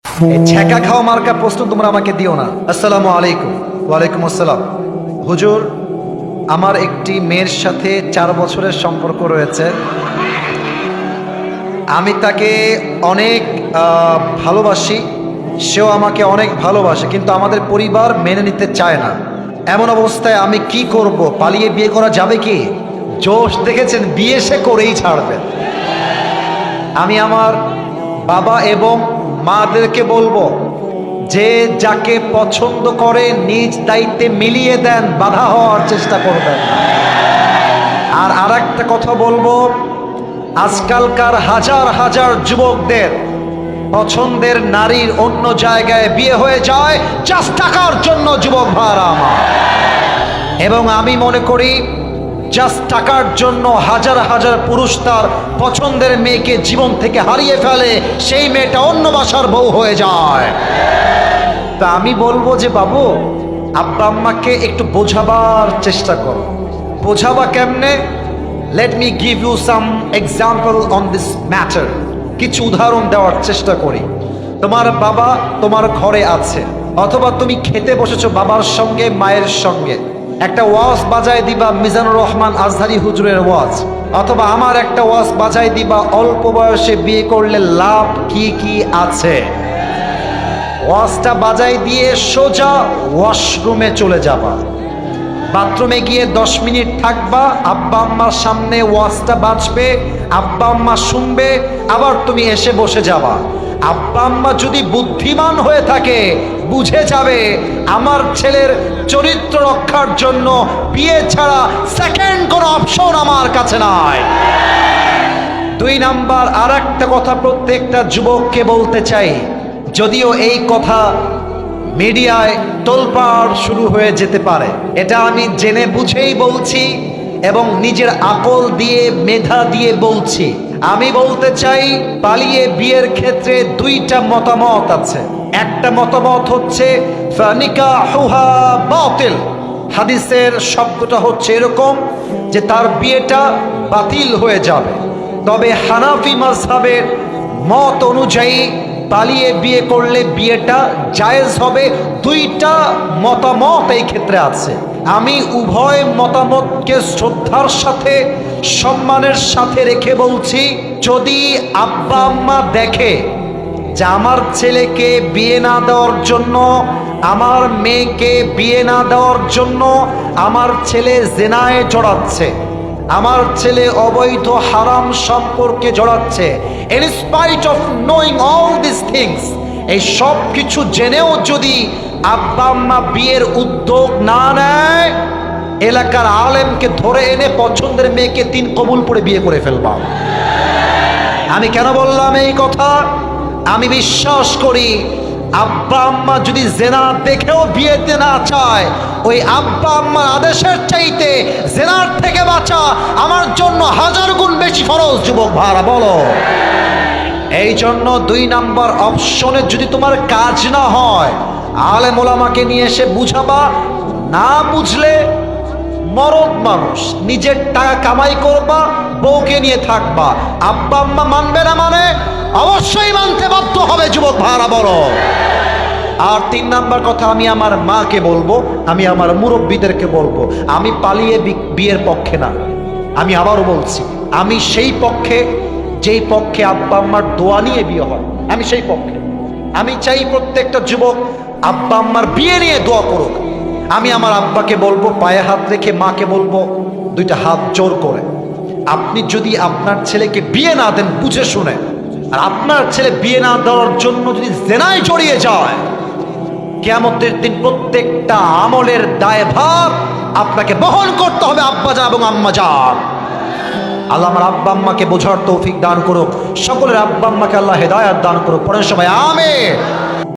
এই ছ্যাঁকা খাওয়া মার্কা প্রশ্ন তোমরা আমাকে দিও না। আসসালামু আলাইকুম। ওয়ালাইকুম আসসালাম। হুজুর, আমার একটি মেয়ের সাথে 4 বছরের সম্পর্ক রয়েছে। আমি তাকে অনেক ভালোবাসি, সেও আমাকে অনেক ভালোবাসে, কিন্তু আমাদের পরিবার মেনে নিতে চায় না। এমন অবস্থায় আমি কি করব? পালিয়ে বিয়ে করা যাবে কি? জোশ দেখেছেন, বিয়ে সে করেই ছাড়বে। আমি আমার বাবা এবং মাদেরকে বলবো, যে যাকে পছন্দ করে নিজ দায়িত্বে মিলিয়ে দেন, বাধা হওয়ার চেষ্টা করবেন। আর একটা কথা বলবো, আজকালকার হাজার হাজার যুবকদের পছন্দের নারীর অন্য জায়গায় বিয়ে হয়ে যায় জাস্ট টাকার জন্য, যুবক ভাইরা আমার। এবং আমি মনে করি জাস্ট টাকার জন্য হাজার হাজার পুরুষ তার পছন্দের মেয়েকে জীবন থেকে হারিয়ে ফেলে, সেই মেয়েটা অন্য বাসার বউ হয়ে যায়। তা আমি বলবো যে বাবু, আব্বা আম্মাকে একটু বোঝাবার চেষ্টা করো। বোঝাবা কেমনে? Let me give you some example on this matter. কিছু উদাহরণ দেওয়ার চেষ্টা করি। তোমার বাবা তোমার ঘরে আছে, অথবা তুমি খেতে বসেছো বাবার সঙ্গে মায়ের সঙ্গে, একটা ওয়াজ বাজায় দিবা মিজানুর রহমান আজহারি হুজুরের ওয়াজ, অথবা আমার একটা ওয়াজ বাজায় দিবা অল্প বয়সে বিয়ে করলে লাভ কি কি আছে। ওয়াজটা বাজাই দিয়ে সোজা ওয়াশরুমে চলে যাবা। বাথরুমে গিয়ে 10 মিনিট থাকবা, আব্বা আম্মার সামনে ওয়াজটা বাজবে, আব্বা আম্মা শুনবে, আবার তুমি এসে বসে যাবা। আব্বা আম্মা যদি বুদ্ধিমান হয়ে থাকে, বুঝে যাবে আমার ছেলের চরিত্র রক্ষার জন্য বিয়ে ছাড়া সেকেন্ড কোনো অপশন আমার কাছে নাই। 2 নাম্বার, আর একটা কথা প্রত্যেকটা যুবককে বলতে চাই, যদিও এই কথা মিডিয়ায় তোলপাড় শুরু হয়ে যেতে পারে, এটা আমি জেনে বুঝেই বলছি এবং নিজের আকল দিয়ে মেধা দিয়ে বলছি। আমি বলতে চাই, পালিয়ে বিয়ের ক্ষেত্রে 2টা মতামত আছে। একটা মতামত হচ্ছে ফানিকাহুহা বাতিল। হাদিসের শব্দটা হচ্ছে এরকম যে তার বিয়েটা বাতিল হয়ে যাবে। তবে হানাফি মাযহাবের মত অনুযায়ী পালিয়ে বিয়ে করলে বিয়েটা জায়েজ হবে। 2টা মতামত এই ক্ষেত্রে আছে। আমি উভয় মতামতকে শ্রদ্ধার সাথে সম্মানের সাথে রেখে বলছি, যদি আব্বা আম্মা দেখে যে আমার ছেলেকে বিয়ে না দেওয়ার জন্য, আমার মেয়েকে বিয়ে না দেওয়ার জন্য আমার ছেলে জিনায় জড়াচ্ছে, আমার ছেলে অবৈধ হারাম সম্পর্কে জড়াচ্ছে, in spite of knowing all these things, এই সব কিছু জেনেও যদি আব্বা আম্মা বিয়ের উদ্যোগ না নেয়, এলাকার আলেমকে ধরে এনে পছন্দের মেয়েকে 3 কবুল পড়ে বিয়ে করে ফেলবা। আমি কেন বললাম এই কথা? আমি বিশ্বাস করি আব্বা আম্মা যদি জেনা দেখেও বিয়েতে না চায়, ওই আব্বা আম্মার আদেশের চাইতে জেনার থেকে বাঁচা আমার জন্য 1000 গুণ বেশি ফরজ। যুবক ভাইরা বলো। এই জন্য 2 নাম্বার অপশনে যদি তোমার কাজ না হয়, আলেম ওলামাকে নিয়ে এসে বুঝাবা। না বুঝলে মরদ মানুষ, নিজের টাকা কামাই করবা, বউকে নিয়ে থাকবা। আব্বা আম্মা মানবে না মানে অবশ্যই মানতে বাধ্য হবে। যুবক ভাইরা বলো। আর 3 নাম্বার কথা আমি আমার মাকে বলবো, আমি আমার মুরব্বীদেরকে বলবো, আমি পালিয়ে বিয়ের পক্ষে না। আমি আবারও বলছি, আমি সেই পক্ষে যেই পক্ষে আব্বা আম্মার দোয়া নিয়ে বিয়ে হয়, আমি সেই পক্ষে। আমি চাই প্রত্যেকটা যুবক আব্বা আম্মার বিয়ে নিয়ে দোয়া করুক। আমি আমার আব্বাকে বলবো, পায়ে হাত রেখে, মাকে বলবো 2টা হাত জোর করে, আপনি যদি আপনার ছেলেকে বিয়ে না দেন বুঝে শুনে, আর আপনার ছেলে বিয়ে না দেওয়ার জন্য যদি জেনায় জড়িয়ে যায়, কিয়ামতের দিন প্রত্যেকটা আমলের দায়ভার আপনাকে বহন করতে হবে আব্বাজান এবং আম্মাজান। আল্লাহ আমার আব্বা আম্মাকে বোঝার তৌফিক দান করুক। সকলের আব্বা আম্মাকে আল্লাহ হেদায়েত দান করুক। পরের সময় আমিন।